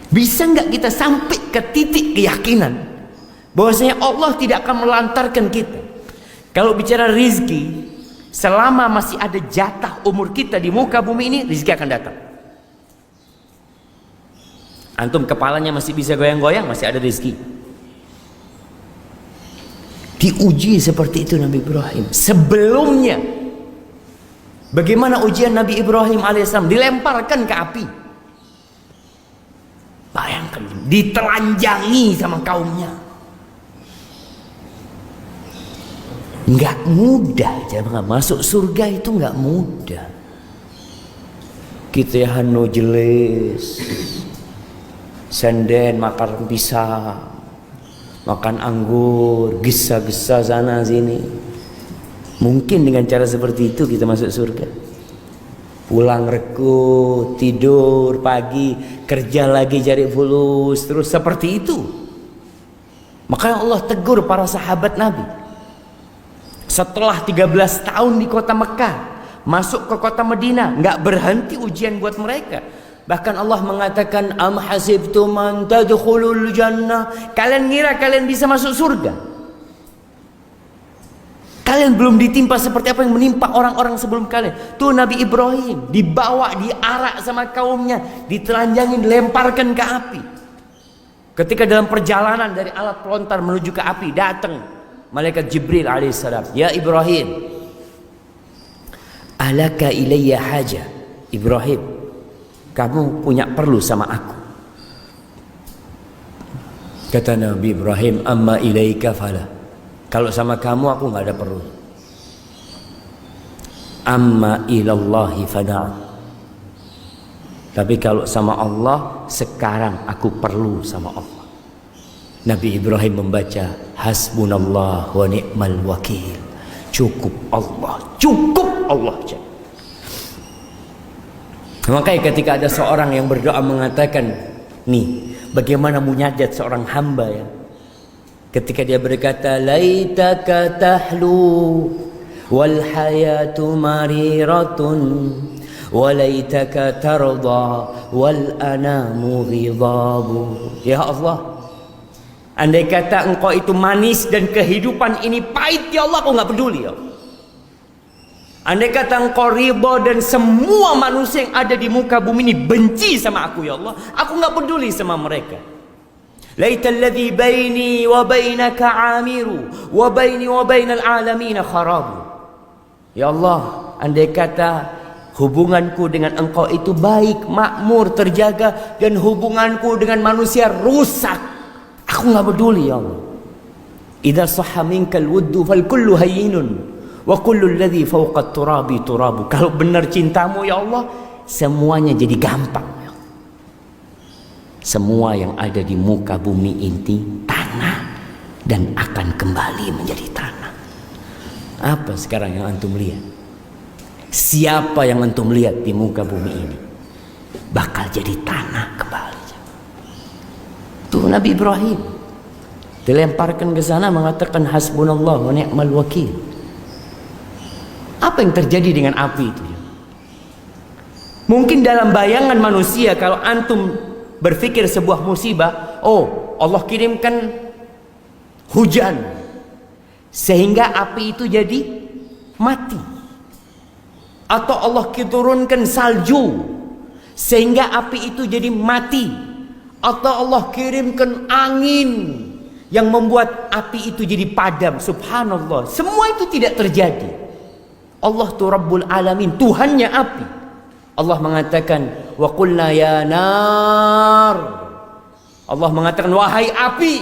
Bisa nggak kita sampai ke titik keyakinan bahwasanya Allah tidak akan melantarkan kita? Kalau bicara rizki, selama masih ada jatah umur kita di muka bumi ini, rizki akan datang. Antum kepalanya masih bisa goyang-goyang, masih ada rizki. Diuji seperti itu Nabi Ibrahim. Sebelumnya, bagaimana ujian Nabi Ibrahim alaihissalam? Dilemparkan ke api. Bayangkan, ditelanjangi sama kaumnya. Nggak mudah, jangan masuk surga itu nggak mudah. Kita hanu jeles, senden makan pisang, makan anggur, gesa-gesa sana sini. Mungkin dengan cara seperti itu kita masuk surga. Pulang reku, tidur pagi, kerja lagi cari fulus, terus seperti itu. Makanya Allah tegur para sahabat Nabi. Setelah 13 tahun di kota Mekah, masuk ke kota Madinah, nggak berhenti ujian buat mereka. Bahkan Allah mengatakan, am hasibtum an tadkhulul jannah, kalian ngira kalian bisa masuk surga? Kalian belum ditimpa seperti apa yang menimpa orang-orang sebelum kalian. Tuh Nabi Ibrahim dibawa, diarak sama kaumnya, ditelanjangin, dilemparkan ke api. Ketika dalam perjalanan dari alat pelontar menuju ke api, datang malaikat Jibril alaihissalam. Ya Ibrahim, alaka ilayya haja. Ibrahim, kamu punya perlu sama aku. Kata Nabi Ibrahim, amma ilaika fala. Kalau sama kamu aku nggak ada perlu. Amma ilallahi fada'an. Tapi kalau sama Allah, sekarang aku perlu sama Allah. Nabi Ibrahim membaca hasbunallah wa ni'mal wakil. Cukup Allah, cukup Allah. Makanya ketika ada seorang yang berdoa mengatakan, nih bagaimana munajat seorang hamba ya, ketika dia berkata laitaka tahlu wal hayatu mariratun walaitaka tarda wal anamu ghidabu. Ya Allah, andai kata engkau itu manis dan kehidupan ini pahit ya Allah, aku nggak peduli ya. Andai kata engkau ridha dan semua manusia yang ada di muka bumi ini benci sama aku ya Allah, aku nggak peduli sama mereka. Laital ladzi baini wa bainaka amiru wa baini wa bainal alamin kharabu. Ya Allah, andai kata hubunganku dengan engkau itu baik, makmur, terjaga, dan hubunganku dengan manusia rusak, aku nggak peduli ya Allah. Idza sahha minkal wuddu fal kullu hayyinun wa kullu alladhi fawqa turabi turabu. Kalau benar cintamu ya Allah, semuanya jadi gampang. Semua yang ada di muka bumi ini tanah dan akan kembali menjadi tanah. Apa sekarang yang antum lihat? Siapa yang antum lihat di muka bumi ini bakal jadi tanah kembali? Tuh Nabi Ibrahim dilemparkan ke sana mengatakan hasbunallah wa ni'mal wakil. Apa yang terjadi dengan api itu? Mungkin dalam bayangan manusia, kalau antum berpikir sebuah musibah, oh Allah kirimkan hujan sehingga api itu jadi mati, atau Allah turunkan salju sehingga api itu jadi mati, atau Allah kirimkan angin yang membuat api itu jadi padam. Subhanallah, semua itu tidak terjadi. Allah tu Rabbul Alamin, Tuhannya api. Allah mengatakan wa qulna ya nar, Allah mengatakan wahai api,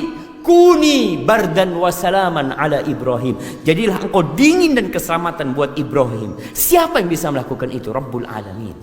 kuni bardan wa salaman ala Ibrahim, jadilah engkau dingin dan keselamatan buat Ibrahim. Siapa yang bisa melakukan itu? Rabbul Alamin.